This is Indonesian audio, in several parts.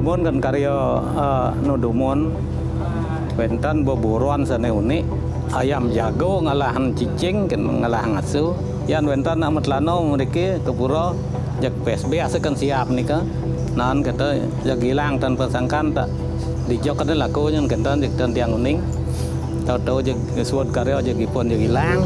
mun kan karya nudumun wenten boburuan sane unik ayam jago ngalahan cicing kan ngalahan asu yan wenten amat lano mriki kepuro jak PSB asekan siap nika nan kata jak hilang tanpa sangkan tak dijok kada laku nyen kentan jak tan tiang uning tau-tau jak suat karya jak ipon jak hilang.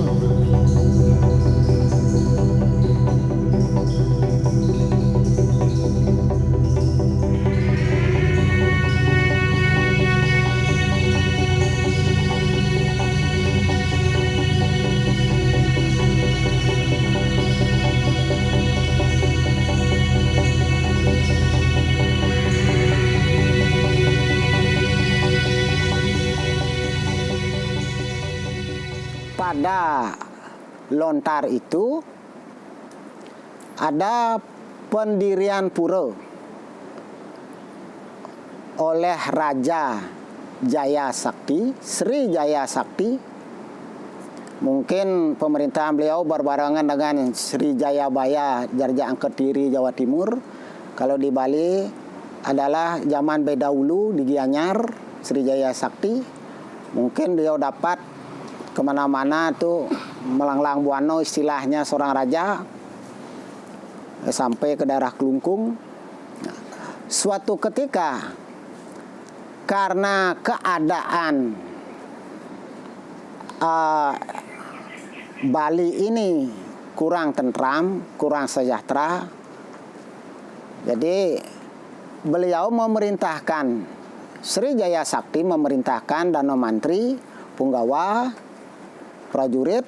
Pada lontar itu ada pendirian pura oleh Raja Jaya Sakti, Sri Jaya Sakti. Mungkin pemerintahan beliau berbarengan dengan Sri Jayabaya Jarja Angketiri Jawa Timur. Kalau di Bali adalah zaman bedahulu di Gianyar Sri Jaya Sakti. Mungkin beliau dapat kemana-mana tuh melanglang buana istilahnya seorang raja sampai ke daerah Kelungkung. Suatu ketika karena keadaan Bali ini kurang tentram, kurang sejahtera, jadi beliau memerintahkan Sri Jaya Sakti memerintahkan Dano Mantri, Punggawa, prajurit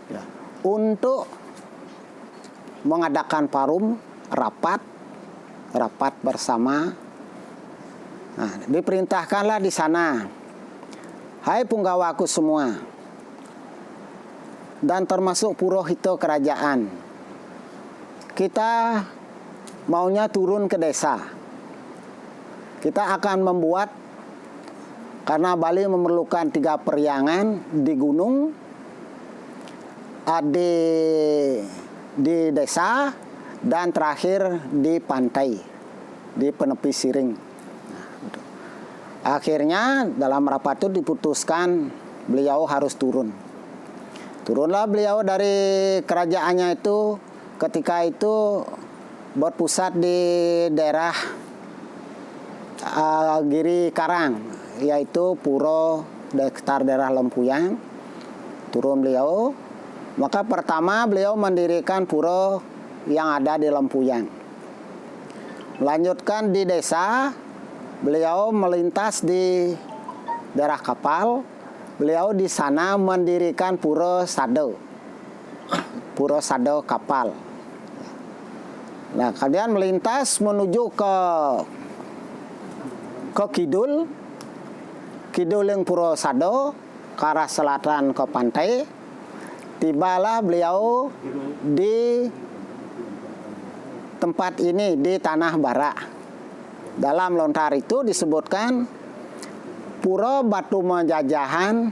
ya, untuk mengadakan parum rapat bersama. Nah, diperintahkanlah di sana, hai punggawaku semua, dan termasuk purohito kerajaan, kita maunya turun ke desa. Kita akan membuat, karena Bali memerlukan 3 periangan di gunung, di desa, dan terakhir di pantai, di penepi Siring. Akhirnya dalam rapat itu diputuskan beliau harus turun. Turunlah beliau dari kerajaannya itu, ketika itu berpusat di daerah Giri Karang, yaitu puro sekitar daerah Lempuyang. Turun beliau, maka pertama beliau mendirikan puro yang ada di Lempuyang. Melanjutkan di desa, beliau melintas di daerah Kapal. Beliau di sana mendirikan puro Sado Kapal. Nah, kemudian melintas menuju ke Kidul yang Puro Sado ke arah selatan ke pantai. Tibalah beliau di tempat ini, di Tanah Bara. Dalam lontar itu disebutkan Puro Batu Menjajahan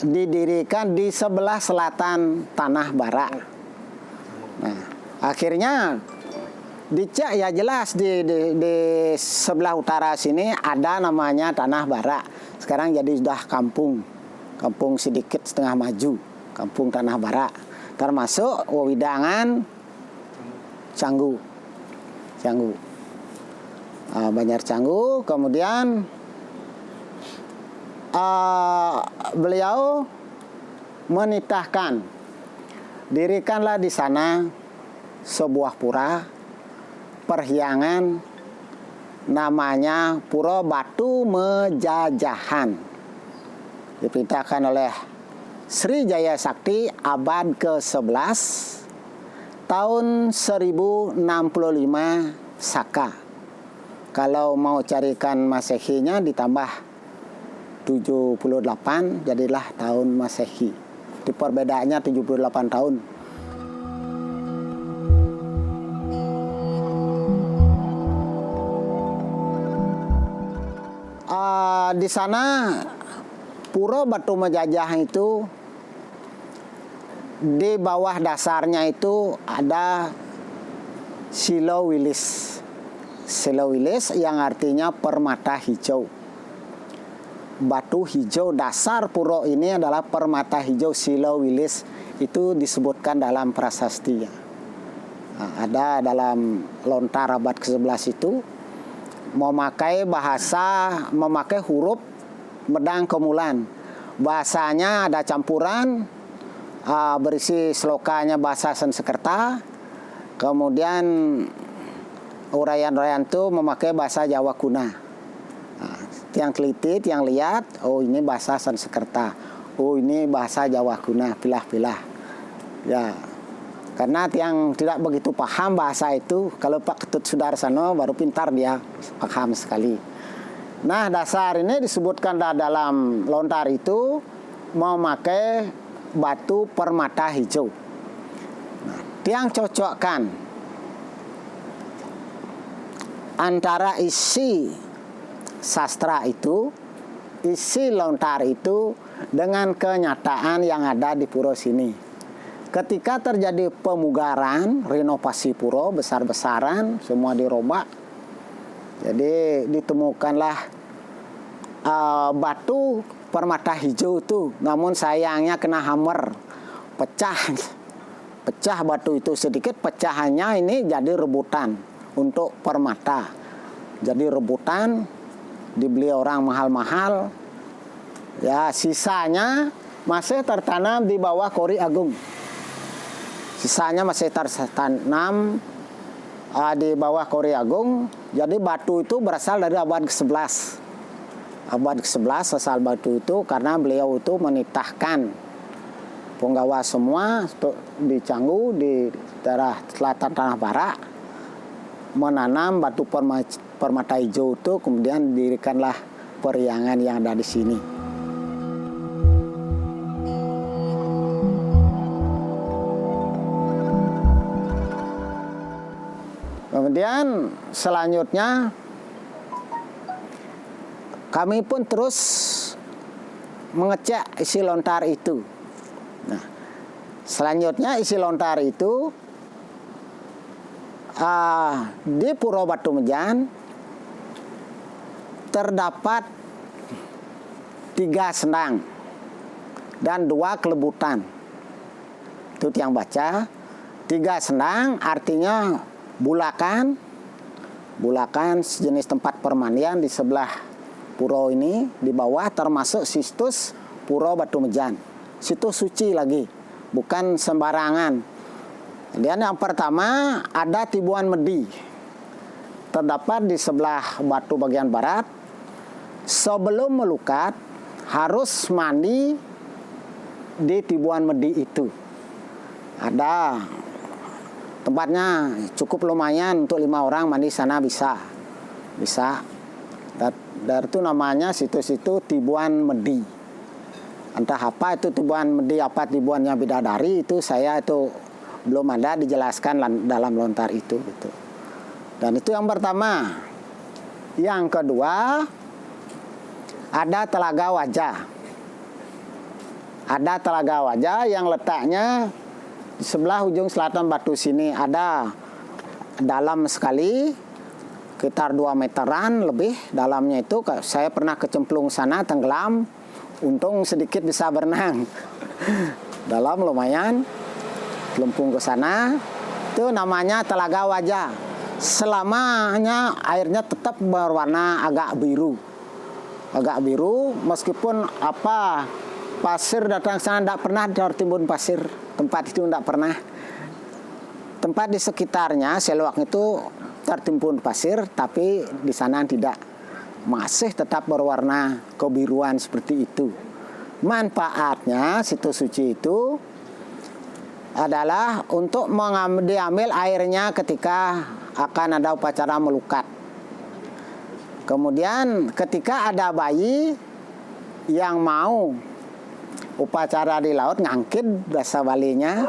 didirikan di sebelah selatan Tanah Bara. Nah, akhirnya dicek ya jelas di sebelah utara sini ada namanya Tanah Bara. Sekarang jadi sudah kampung sedikit setengah maju, kampung Tanah Bara. Termasuk wewidangan Canggu. Banjar Canggu. Kemudian beliau menitahkan dirikanlah di sana sebuah pura perhiangan namanya Puro Batu Menjajahan. Diperintahkan oleh Sri Jaya Sakti abad ke-11 tahun 1065 Saka. Kalau mau carikan Masehinya ditambah 78 jadilah tahun Masehi. Di perbedaannya 78 tahun. Di sana Puro Batu Menjajahan itu di bawah dasarnya itu ada Silo Wilis. Silowilis yang artinya permata hijau. Batu hijau dasar pura ini adalah permata hijau Silowilis, itu disebutkan dalam prasasti. Nah, ada dalam lontar abad ke-11 itu memakai huruf Medang Kemulan. Bahasanya ada campuran, berisi slokanya bahasa Sanskerta, kemudian uraian-uraian itu memakai bahasa Jawa kuna. Nah, yang teliti, yang lihat, oh ini bahasa Sanskerta, oh ini bahasa Jawa kuna, pilah-pilah. Ya, karena yang tidak begitu paham bahasa itu, kalau Pak Ketut Sudarsono baru pintar, dia paham sekali. Nah, dasar ini disebutkan dalam lontar itu memakai batu permata hijau. Nah, yang cocokkan antara isi sastra itu, isi lontar itu dengan kenyataan yang ada di pura sini. Ketika terjadi pemugaran, renovasi pura besar-besaran, semua dirobak. Jadi ditemukanlah batu permata hijau itu, namun sayangnya kena hammer, pecah batu itu sedikit, pecahannya ini jadi rebutan untuk permata. Jadi rebutan, dibeli orang mahal-mahal. Ya, sisanya masih tertanam di bawah Kori Agung. Sisanya masih tertanam di bawah Kori Agung. Jadi batu itu berasal dari abad ke-11. Abad ke-11 asal batu itu karena beliau itu menitahkan penggawa semua di Canggu, di daerah selatan Tanah Barak, menanam batu permata hijau itu, kemudian didirikanlah periangan yang ada di sini. Kemudian selanjutnya kami pun terus mengecek isi lontar itu. Nah, selanjutnya isi lontar itu di Pura Batumejan terdapat 3 sendang dan 2 kelebutan. Itu yang baca. 3 sendang artinya bulakan sejenis tempat permandian di sebelah pura ini, di bawah termasuk situs Pura Batumejan. Situs suci lagi, bukan sembarangan. Kemudian yang pertama ada Tibuan Medi, terdapat di sebelah batu bagian barat. Sebelum melukat harus mandi di Tibuan Medi itu. Ada tempatnya cukup lumayan untuk 5 orang mandi sana bisa. Dari itu namanya situs itu Tibuan Medi. Entah apa itu Tibuan Medi, apa Tibuannya Bidadari, itu saya itu belum ada dijelaskan dalam lontar itu gitu. Dan itu yang pertama. Yang kedua ada Telaga Wajah. Ada Telaga Wajah yang letaknya di sebelah ujung selatan batu sini. Ada dalam sekali, sekitar 2 meteran lebih dalamnya itu. Saya pernah kecemplung sana, tenggelam, untung sedikit bisa berenang. Dalam lumayan, lempung ke sana. Itu namanya Telaga Wajah. Selamanya airnya tetap berwarna agak biru, meskipun pasir datang sana tidak pernah tertimbun pasir. Tempat itu tidak pernah. Tempat di sekitarnya Seluak itu tertimbun pasir, tapi di sana tidak, masih tetap berwarna kebiruan seperti itu. Manfaatnya situs suci itu adalah untuk diambil airnya ketika akan ada upacara melukat. Kemudian ketika ada bayi yang mau upacara di laut, ngangkit bahasa Balinya,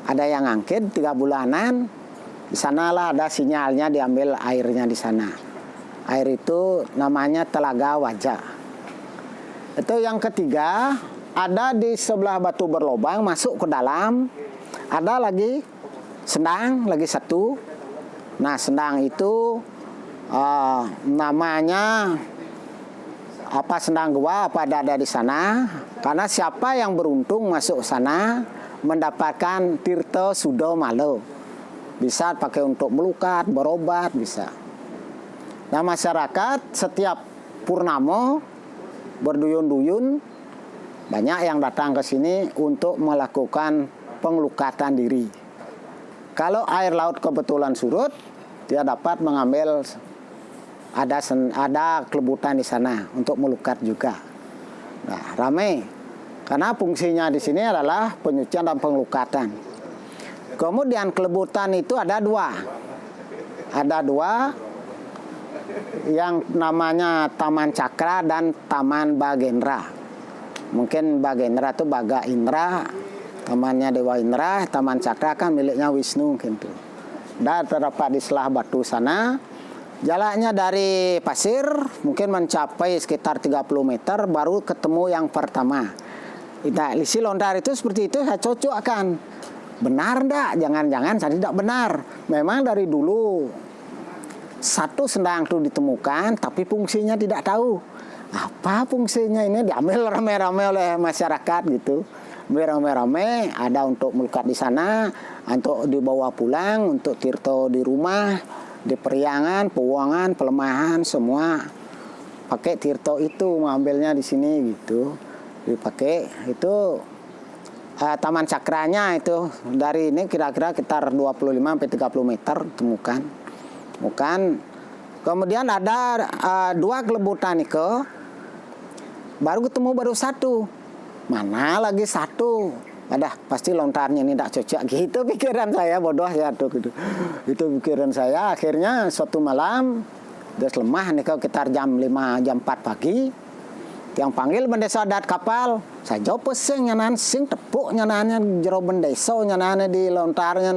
ada yang ngangkit 3 bulanan, di sanalah ada sinyalnya diambil airnya di sana. Air itu namanya Telaga Wajah. Itu yang ketiga, ada di sebelah batu berlobang masuk ke dalam, ada lagi sendang, lagi 1. Nah, sendang itu namanya apa Sendang Gua, apa ada di sana. Karena siapa yang beruntung masuk sana mendapatkan tirta sudo malo. Bisa pakai untuk melukat, berobat, bisa. Nah, masyarakat setiap purnama berduyun-duyun banyak yang datang ke sini untuk melakukan pengelukatan diri. Kalau air laut kebetulan surut, dia dapat mengambil ada kelebutan di sana untuk melukat juga. Nah, ramai karena fungsinya di sini adalah penyucian dan pengelukatan. Kemudian kelebutan itu ada dua. Ada dua yang namanya Taman Cakra dan Taman Bagendra. Mungkin Bagendra itu Baga Indra, tamannya Dewa Indra, Taman Cakra kan miliknya Wisnu gitu. Dan terdapat di selah batu sana. Jaraknya dari pasir mungkin mencapai sekitar 30 meter baru ketemu yang pertama. Nah, isi lontar itu seperti itu saya cocokkan. Benar enggak? Jangan-jangan saya tidak benar. Memang dari dulu satu sendang itu ditemukan, tapi fungsinya tidak tahu. Apa fungsinya ini diambil rame-rame oleh masyarakat gitu. Rame-rame ada untuk melukat di sana, untuk dibawa pulang, untuk tirto di rumah, di periangan, pewangan, pelemahan, semua pakai tirto itu, mengambilnya di sini gitu. Dipakai itu Taman Cakranya itu dari ini kira-kira sekitar 25 sampai 30 meter temukan. Kemudian ada dua kelebutan itu baru ketemu baru satu. Mana lagi satu? Ada pasti lontarnya ini tidak cocok gitu pikiran saya, bodoh ya tuh gitu. Itu pikiran saya. Akhirnya suatu malam udah lemah nih kalau sekitar jam 5 jam 4 pagi. Yang panggil bendesa adat kapal, saya jawab pesing nyanan sing tepuk nyanannya jero bendesa nyanannya di lontarnya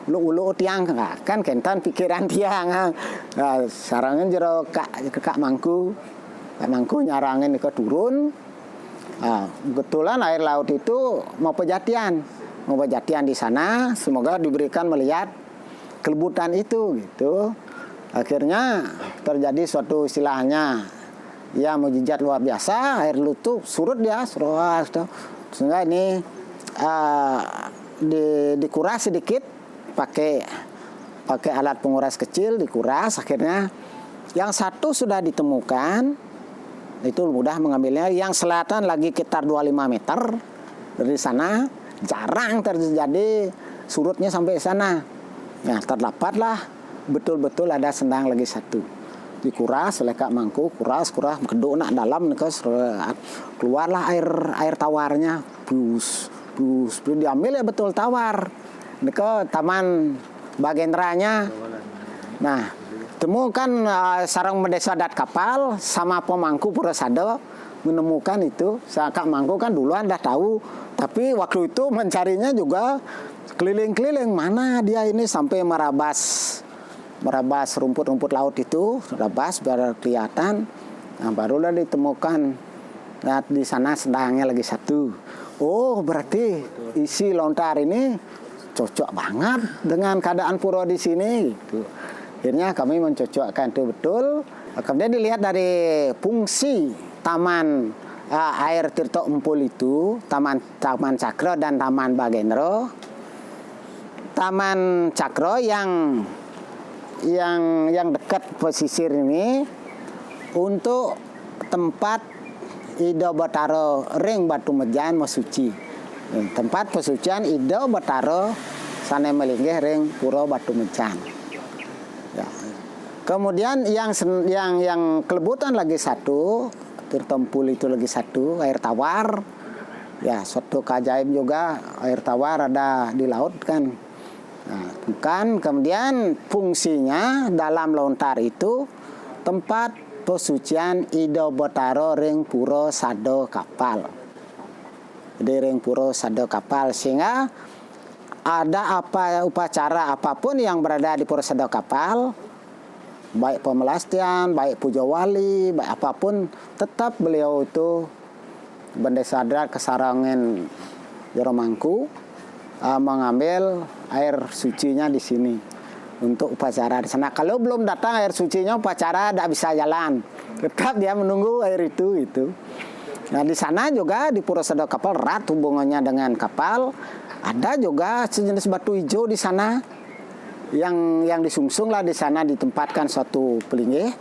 ulu tiang kan kentan pikiran tiang. Nah, sarangnya jero kak mangku nyarangin ke turun. Nah, kebetulan air laut itu mau pejatian di sana, semoga diberikan melihat kelebutan itu gitu. Akhirnya terjadi suatu istilahnya ya mujizat luar biasa, air lutu surut dia sehingga ini dikuras sedikit pakai alat penguras kecil, dikuras. Akhirnya yang satu sudah ditemukan, itu mudah mengambilnya. Yang selatan lagi sekitar 25 meter dari sana, jarang terjadi surutnya sampai sana. Nah, terdapatlah betul-betul ada sendang lagi satu. Dikuras oleh Kak Mangku, kuras keduk nak dalam keluarlah air tawarnya, bus diambil ya betul tawar. Ke Taman Bagendranya. Nah, temukan sarang mendesa adat kapal sama pemangku Purasado menemukan itu. Kak Mangku kan duluan dah tahu, tapi waktu itu mencarinya juga keliling-keliling mana dia ini sampai merabas rumput-rumput laut itu, rabas biar kelihatan. Nah, barulah ditemukan. Nah, di sana sendangnya lagi satu. Oh, berarti isi lontar ini cocok banget dengan keadaan pura di sini gitu. Akhirnya kami mencocokkan itu betul. Kemudian dilihat dari fungsi taman air Tirto Empul itu, Taman Cakra dan Taman Bagendra. Taman Cakra yang dekat pesisir ini untuk tempat Ido Bataro ring Batu Mejan Masuci. Tempat pesucian Ido Bataro Sane Melinggih ring Pura Batu Mejan. Ya. Kemudian yang kelebutan lagi satu, Tirtompul itu lagi satu, air tawar. Ya, suatu keajaib juga air tawar ada di laut kan. Nah, bukan. Kemudian fungsinya dalam lontar itu tempat pesucian Ido Bataro ring Pura Sado Kapal. Jadi ring Pura Sado Kapal, sehingga ada upacara apapun yang berada di Pura Sado Kapal, baik pemelastian, baik puja wali, baik apapun, tetap beliau itu bendesa adat kesarangan Jero Mangku mengambil air sucinya di sini. untuk upacara di sana. Kalau belum datang air sucinya, upacara tidak bisa jalan. Tetap dia menunggu air itu. Nah di sana juga di Pura Sado Kapal erat hubungannya dengan kapal. Ada juga sejenis batu hijau di sana yang disungsung lah di sana, ditempatkan suatu pelinggih.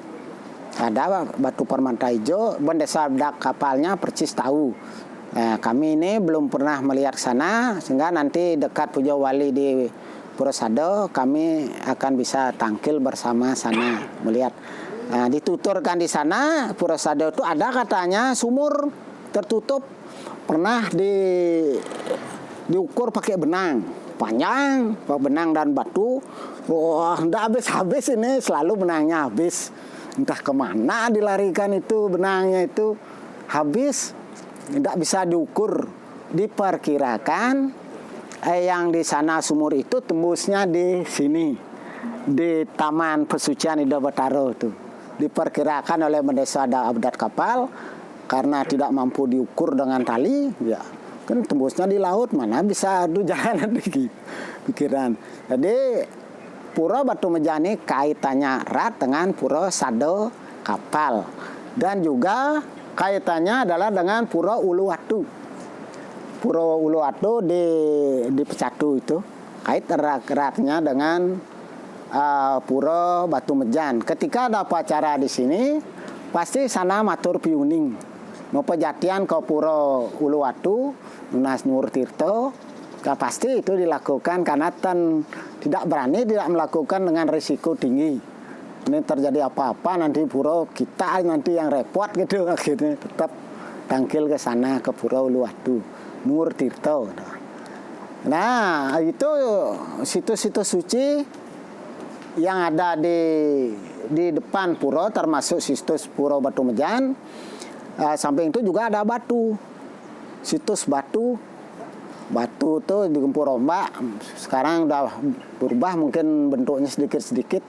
Ada batu permata hijau. Bendesa dak kapalnya percis tahu. Nah, kami ini belum pernah melihat ke sana, sehingga nanti dekat Pulau Wali di Pura Sado kami akan bisa tangkil bersama sana melihat. Nah, dituturkan di sana Pura Sado itu ada katanya sumur tertutup, pernah diukur pakai benang panjang, benang dan batu. Wah, enggak habis-habis ini, selalu benangnya habis. Entah kemana dilarikan itu benangnya itu, habis, tidak bisa diukur. Diperkirakan yang di sana sumur itu tembusnya di sini, di Taman Pesucian Ida Bataro itu. Diperkirakan oleh Mendesa Adat Kapal karena tidak mampu diukur dengan tali, ya kan tembusnya di laut, mana bisa jalan gitu pikiran. Jadi Pura Batu Mejani kaitannya erat dengan Pura Sado Kapal, dan juga kaitannya adalah dengan Pura Uluwatu. Pura Uluwatu di Pecatu itu kait erat-eratnya dengan Pura Batu Mejan. Ketika ada upacara di sini, pasti sana matur piuning. Mau pejatian ke Pura Uluwatu, Nunas Nur Tirto, pasti itu dilakukan karena tidak berani, tidak melakukan dengan risiko tinggi. Ini terjadi apa-apa nanti pura kita nanti yang repot gitu, akhirnya tetap tangkil ke sana ke Pura Uluwatu, Nur Tirto. Nah, itu situs-situs suci yang ada di depan pura, termasuk situs Pura Batu Mejan. Samping itu juga ada batu, situs batu itu digempur ombak. Sekarang udah berubah mungkin bentuknya sedikit-sedikit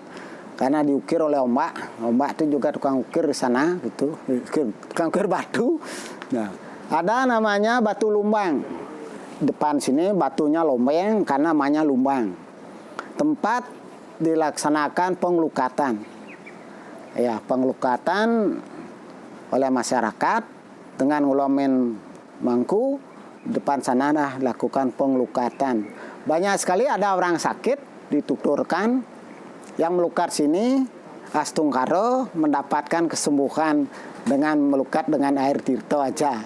karena diukir oleh ombak. Ombak itu juga tukang ukir di sana gitu, tukang ukir batu. Nah, ada namanya batu lumbang. Depan sini batunya lombeng karena namanya lumbang. Tempat dilaksanakan pengelukatan. Ya, pengelukatan oleh masyarakat dengan ngulamin mangku. Depan sana lakukan pengelukatan. Banyak sekali ada orang sakit dituturkan, yang melukat sini Astungkaro mendapatkan kesembuhan dengan melukat dengan air tirto aja.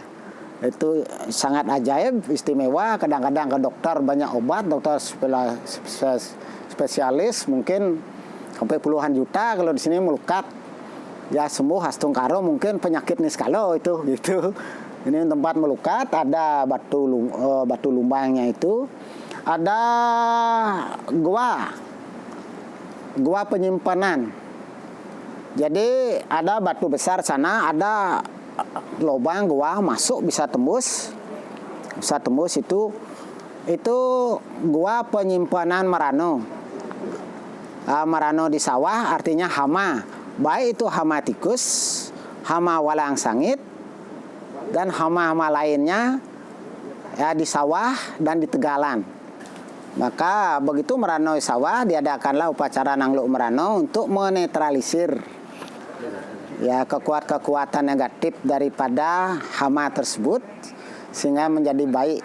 Itu sangat ajaib, istimewa. Kadang-kadang ke dokter banyak obat, dokter spesialis mungkin sampai puluhan juta. Kalau di sini melukat ya sembuh Astungkaro, mungkin penyakit niskalo itu gitu. Ini tempat melukat, ada batu lumbangnya itu, ada gua penyimpanan. Jadi ada batu besar sana, ada lubang gua masuk bisa tembus itu gua penyimpanan Marano. Marano di sawah artinya hama, baik itu hama tikus, hama walang sangit, dan hama-hama lainnya ya di sawah dan di tegalan. Maka begitu Merano di sawah, diadakanlah upacara Nangluk Merano untuk menetralisir ya kekuatan negatif daripada hama tersebut sehingga menjadi baik.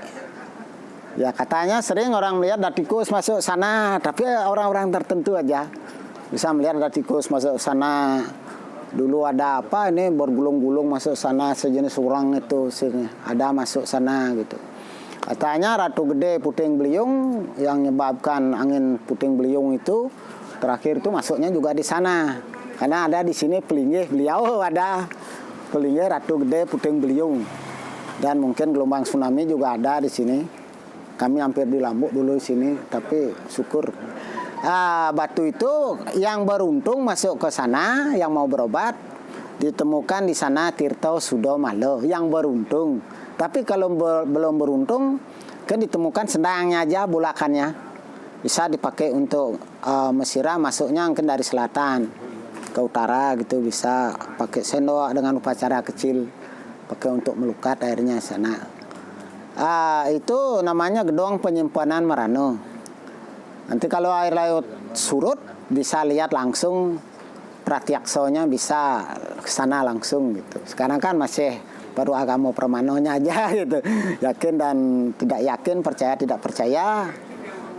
Ya katanya sering orang melihat ada tikus masuk sana, tapi orang-orang tertentu aja bisa melihat ada tikus masuk sana. Dulu ada apa ini bergulung-gulung masuk sana, sejenis urang itu sini ada masuk sana gitu. Katanya Ratu Gede Puting Beliung yang menyebabkan angin puting beliung itu terakhir itu masuknya juga di sana. Karena ada di sini pelinggih beliau, ada pelinggih Ratu Gede Puting Beliung. Dan mungkin gelombang tsunami juga ada di sini. Kami hampir di Lambuk dulu di sini, tapi syukur. Batu itu yang beruntung masuk ke sana, yang mau berobat, ditemukan di sana Tirto Sudomalo yang beruntung. Tapi kalau belum beruntung, kan ditemukan sendangnya aja, bulakannya. Bisa dipakai untuk mesira, masuknya mungkin dari selatan ke utara gitu, bisa pakai sendok dengan upacara kecil, pakai untuk melukat airnya sana. Itu namanya gedung penyimpanan Merano. Nanti kalau air laut surut bisa lihat langsung pratyaksonya, bisa ke sana langsung gitu. Sekarang kan masih baru agama permanonya aja gitu. Yakin dan tidak yakin, percaya tidak percaya.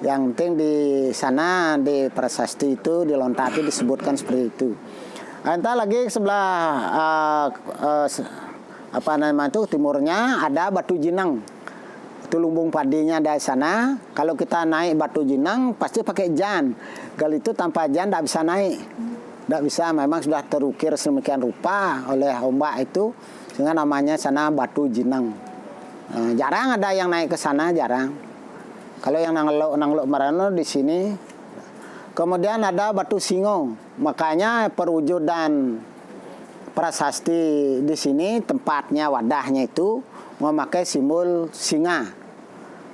Yang penting di sana di prasasti itu dilontati disebutkan seperti itu. Entah lagi sebelah apa namanya itu timurnya ada Batu Jinang. Itu lumbung padinya dari sana. Kalau kita naik Batu Jinang pasti pakai jan. Kalau itu tanpa jan tidak bisa naik. Tidak bisa, memang sudah terukir sedemikian rupa oleh ombak itu, sehingga namanya sana Batu Jinang. Jarang ada yang naik ke sana, jarang. Kalau yang nanglok Merano di sini. Kemudian ada Batu Singo. Makanya perwujudan prasasti di sini tempatnya, wadahnya itu memakai simbol singa.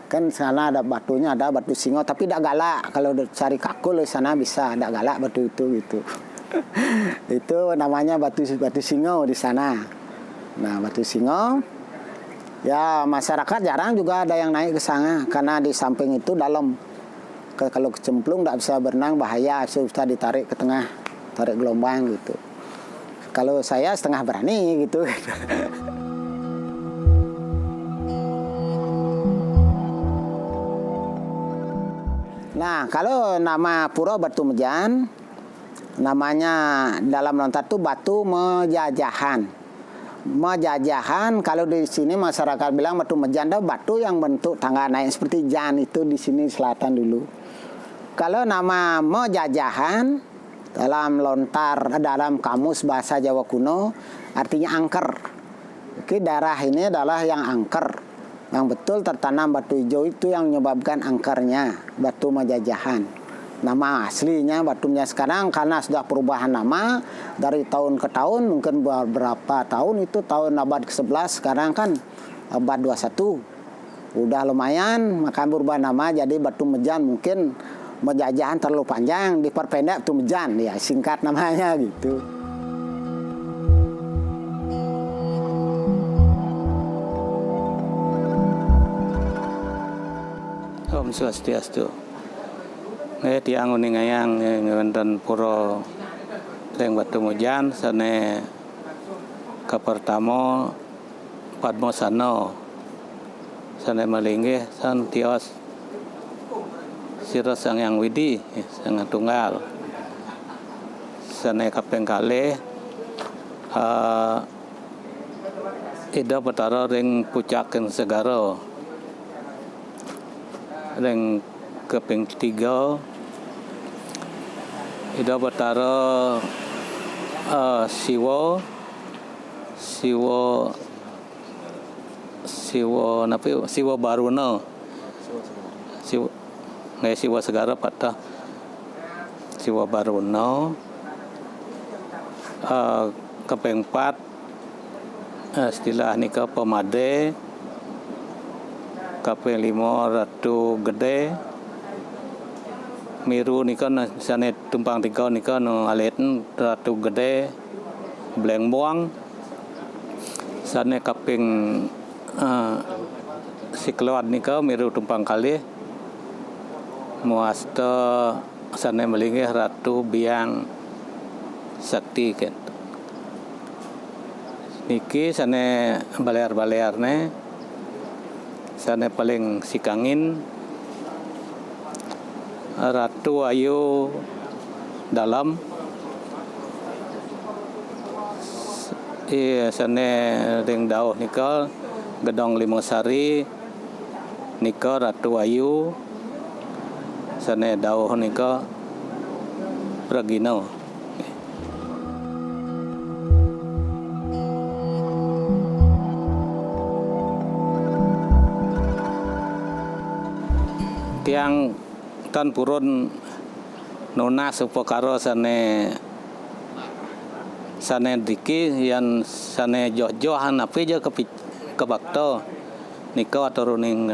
Kan sana ada batunya, ada batu singo, tapi tidak galak. Kalau cari kakul di sana bisa, tidak galak batu itu gitu. Itu namanya batu singo di sana. Nah, batu singo, ya masyarakat jarang juga ada yang naik ke sana karena di samping itu dalam. Kalau kecemplung tidak bisa berenang, bahaya, susah ditarik ke tengah, tarik gelombang gitu. Kalau saya setengah berani gitu. Nah, kalau nama Pura Batu Mejan, namanya dalam lontar itu Batu Mejajahan. Mejajahan, kalau di sini masyarakat bilang Batu Mejan itu batu yang bentuk tangga naik seperti jan itu di sini selatan dulu. Kalau nama Mejajahan dalam lontar, dalam kamus bahasa Jawa kuno artinya angker. Oke, daerah ini adalah yang angker. Yang betul tertanam batu hijau itu yang menyebabkan angkernya, Batu Mejajahan. Nama aslinya batunya sekarang karena sudah perubahan nama dari tahun ke tahun, mungkin beberapa tahun itu tahun abad ke-11, sekarang kan abad 21. Udah lumayan, maka berubah nama jadi Batu Mejan. Mungkin Mejajahan terlalu panjang, diperpendek Batu Mejan, ya singkat namanya gitu. Om Swastiastu. Tiang uning ayang ngewenten pura Reng Batu Mejan sane kapertamo Padmosano sane malinggih san tios Sira Sang Hyang Widi Sang Tunggal sane kaping kalih Ida Betara Ring Pucakeun Segara Ring kaping 3 Ida Betara Siwa Baruna Siwa Segara patah Siwa Baruna kaping 4 istilah nika Pemade, kaping 5 Ratu Gede, miru nika sane tumpang tiga nika no aleten Ratu Gede, Blengmuang, sane kaping Sikload nika miru tumpang kalih, muasta sane melinggih Ratu Biang Sakti kan. Niki sane balear-balearne sane paling sikangin Ratu Ayu Dalam sane ring dauh nika Gedong Limosari nika Ratu Ayu sane dauh nika Pragino. Tiang tan purun nunas upakara sane diki yang sane joh-johan api je kebakto nika aturuning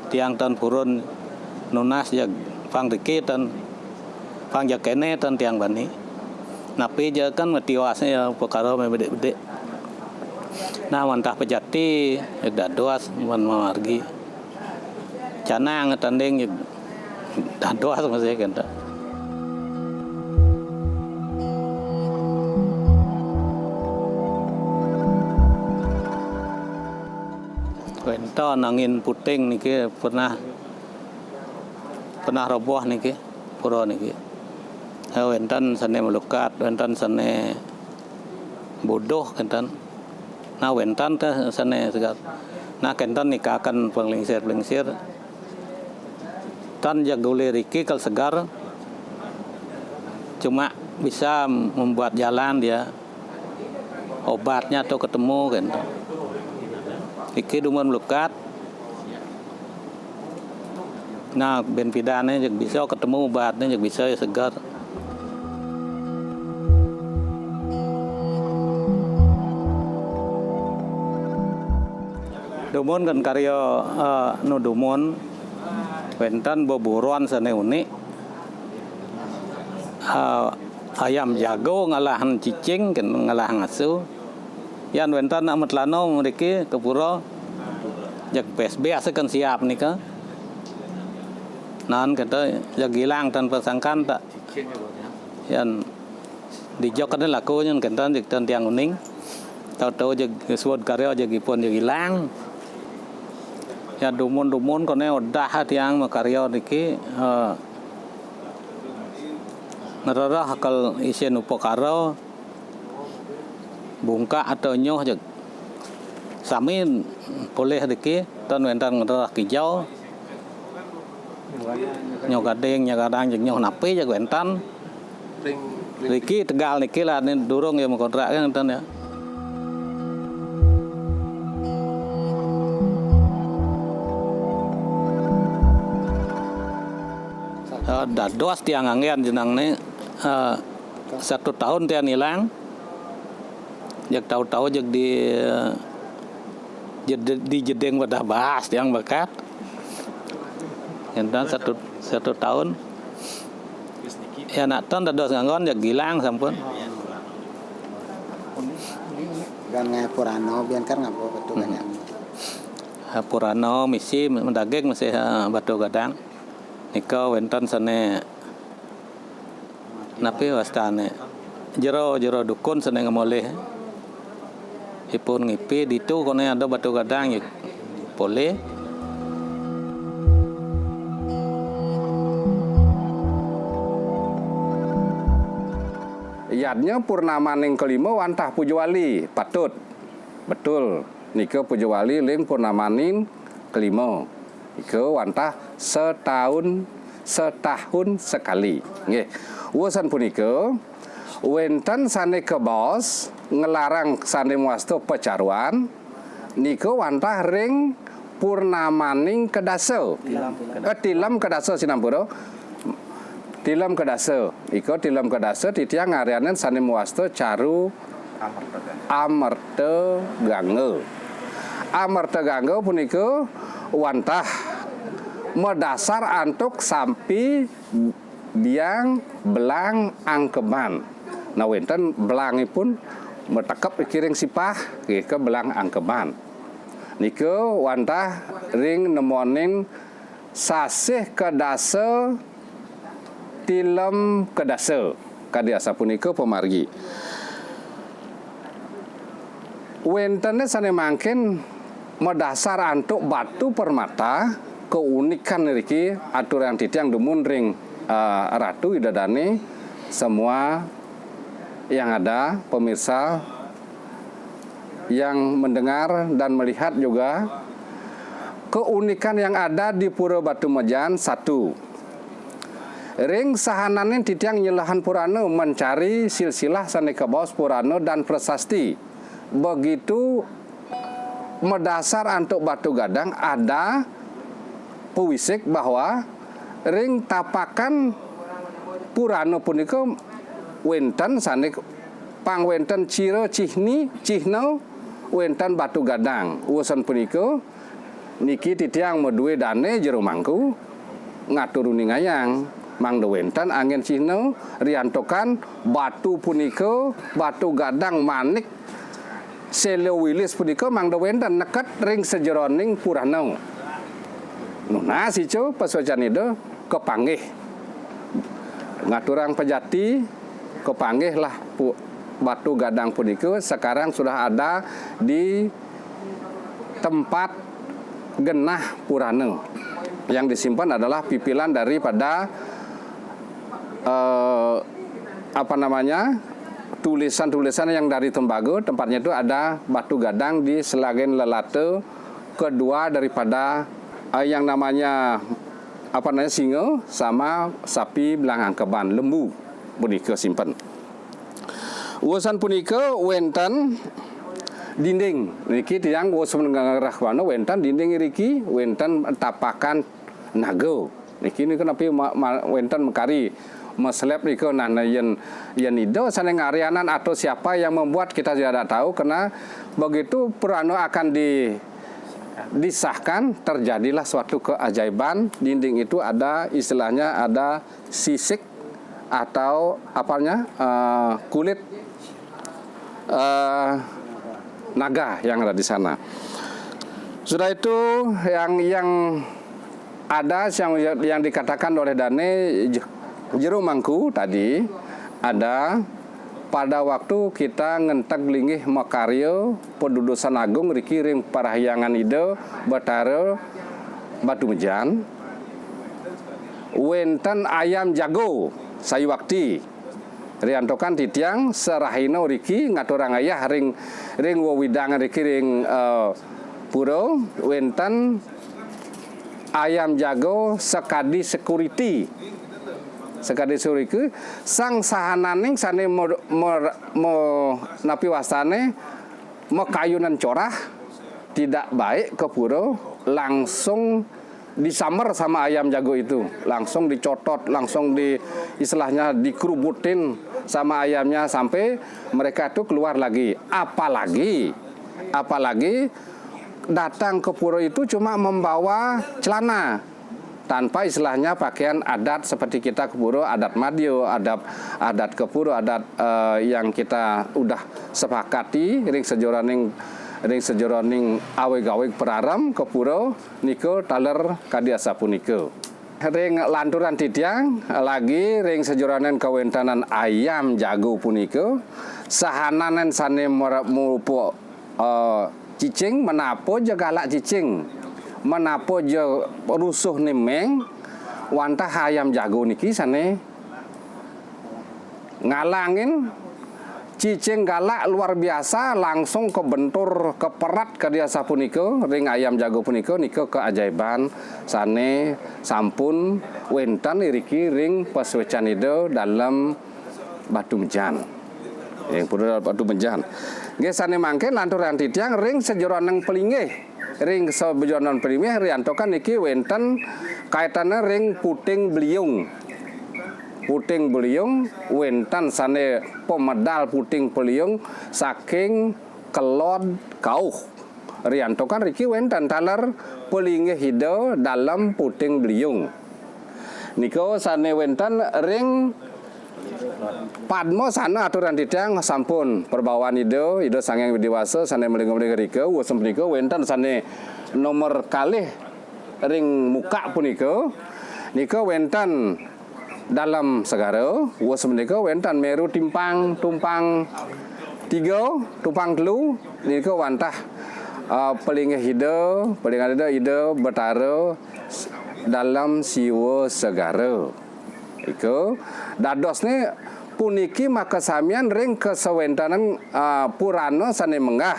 tiang tan purun nunas jag pang diki tan pang jakene tan tiang bani napi je kan metiwasnya upakara me bede-bede nah mantah pejati dadoas man margi canang tanding dadoas masih kan tahun angin puting niki pernah roboh niki pura niki. Wenten sane melukat, wenten sane bodoh kenten. Nah wenten teh sane segar. Nah kenten nikah akan penglingsir tan jagule riki kal segar cuma bisa membuat jalan dia obatnya atau ketemu kan. Iki dumun melukat. Nah ben pidane jek bisa ketemu obatnya jek bisa ya segar. Dumun kan karya nu dumun wenten boburuan sane unik. Ayam jago ngalahan cicing kan ngalahan asu. Yan wenten amat lano mriki kepuro jak PSB asekan siap nika. Nan kata jak gilang tanpa sangkan tak. Yan dijok kan laku nyen kan jak tan tiang uning. Tahu-tahu jak suod karya jak ipun jak gilang. Ya dumun kone udah tiang makarya niki nerarah akal isen upakara bungka atau nyoh jak sami boleh niki tan wentan nerarah kijau nyoh gading nya kadang jak nyoh napi jak wentan niki Tegal niki lah ni durung ya kontrak kan tan ya. Dados tiang angin jenang ni 1 tahun tiang hilang. Jak tahu-tahu jak di jedeng wadah bahas tiang bakat. Enten 1 tahun. Ya nak tan dados nganggon jak gilang sampun. Gan ngai Purano bian kan ngapo betul kan yang. Purano misi mendaging masih batu gadang. Nika wenten sane napi wastane jero dukun sane ngemoleh ipun ngipi ditu kone ada batu gadang yuk boleh. Yadnya purnama ning kelima wantah Pujawali patut betul nika Pujawali ling purnama ning kelima ika wantah setahun sekali. Nggih. Urusan punika wenten sane ke bos ngelarang sane muasto pecaruan nika wantah ring purnamaning kedasa. Tilam kedasa sinampura. Tilam kedasa. Ika tilam kedasa titiang ngarianen sane muasto caru amerta gangge. Amerta gangge punika wantah medasar antuk sampai biang belang angkeban. Nah wenten belangipun metekep kiring sipah ke belang angkeban. Nika wantah ring nemonin sasih kedasa tilem kedasa kadiasa punika pemargi. Wentene sane mangkin medasar antuk batu permata keunikan niki aturan titiang dumun ring Ratu Widadani semua yang ada pemirsa yang mendengar dan melihat juga keunikan yang ada di Pura Batu Mejan. Satu, ring sahananin titiang nyelahan Purano mencari silsilah saneka baos Purano dan prasasti. Begitu medasar antuk batu gadang ada puisik bahwa ring tapakan Purano punika wenten sane pangwenten cira cihno wenten batu gadang. Urusan punika niki titiang meduwe dane jero mangku ngaturuni ngayang mangda wenten angin cihno riantokan batu punika batu gadang manik selewilis punika mangda wenten neket ring sejeroning Purano. Nah sico pasuacan itu kepanggih ngaturang pejati kepanggih lah batu gadang punika sekarang sudah ada di tempat genah purana. Yang disimpan adalah pipilan daripada tulisan-tulisan yang dari Tembaga. Tempatnya itu ada batu gadang di Selagen Lelate kedua daripada yang namanya singa sama sapi belang angkeban lembu punika simpen. Urusan punika wenten dinding niki tiyang wos mengarah wana wenten dinding iriki wenten tapakan naga niki napi wenten mekari meslep niko nah yen ido saneng arianan atau siapa yang membuat kita tidak tahu, karena begitu Purana akan disahkan terjadilah suatu keajaiban. Dinding itu ada istilahnya ada sisik atau kulit naga yang ada di sana. Sudah itu yang ada yang dikatakan oleh Dane Jero Mangku tadi ada pada waktu kita ngentek linggih makaryo pedudusan agung riki ring parahyangan ide batara batu mejan wenten ayam jago sayu wakti riantokan titiang serahino riki ngaturang ayah ring wewidangan riki ring puro wenten ayam jago sekadi security sang sahananing sane mo napi wasane mekayunan corah tidak baik ke puro langsung disamber sama ayam jago itu, langsung dicotot, langsung istilahnya dikerubutin sama ayamnya sampai mereka itu keluar lagi. Apalagi datang ke puro itu cuma membawa celana tanpa istilahnya pakaian adat seperti kita ke puro, adat Madio, adat ke puro, adat yang kita udah sepakati ring sejoroning aweg-aweg peraram ke puro niko taler kadiasa puniko. Ring lanturan titiang lagi ring sejoroning kawentanan ayam jago puniko sahananen sane murupo cicing menapo jagalak cicing menapo je rusuh nemeng wantah ayam jago niki sane ngalangin cicing galak luar biasa langsung kebentur keperat ke dia sapuniko ring ayam jago puniko niko keajaiban sane sampun wentan iriki ring paswecan itu dalam batu mejan yang pura batu mejan nggih sane mangke lanturan titiang ring sejeroneng pelingih ring sebejonan primih riantokan niki wenten kaitannya ring puting beliung wenten sane pemedal puting beliung saking kelod kauh riantokan riki wenten taler pelingih hido dalam puting beliung niko sane wenten ring padmo sana aturan titiang sampun perbawaan ido sangeng dewasa sane melinggo-melinggo rike wosem puniko wenten sane nomor kalih ring muka puniko niko wenten dalam segara wosem puniko wenten meru tumpang 3 tumpang 3 niko wantah pelingih hido betara dalam siwo segara iko dadosne puniki maka samian ring kesewentanan Purana sane menggah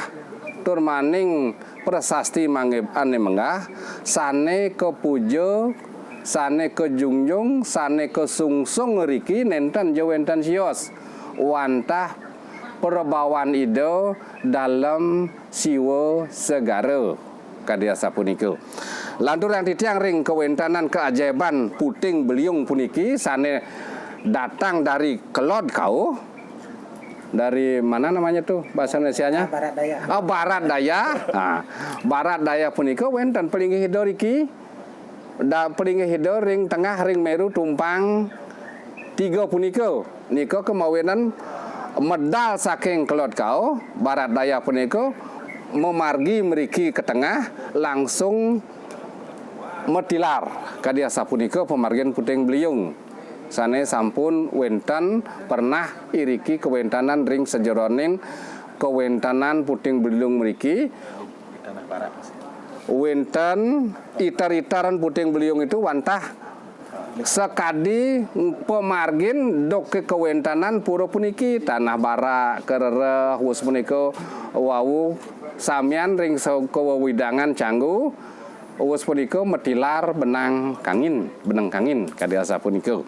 turmaning prasasti mangib ane menggah sane kepujo sane kejungjung sane kesungsung riki nenten jawentan sios wantah perbawan ido dalam siwo segara kadiasa puniko lanturan titiang ring kewentanan keajaiban puting beliung puniki sane datang dari kelod kau dari mana namanya tuh bahasa Indonesianya Barat Daya. Barat Daya. Nah, Barat Daya puniko wenten pelingih hido riki pelingih hido ring tengah ring meru tumpang 3 puniko niko kemawinan medal saking kelod kau Barat Daya puniko memargi meriki ke tengah langsung metilar kadia sapunika pemargian puting beliung sane sampun wentan pernah iriki kewentanan ring sejoronin kewentanan puting beliung meriki wenten itar-itaran puting beliung itu wantah sekadi pemargin dok ke kewentanan pura puniki tanah bara kerere wus puniko wau samian ring kewewidangan canggu wus puniko metilar benang kangin kadiasa puniko.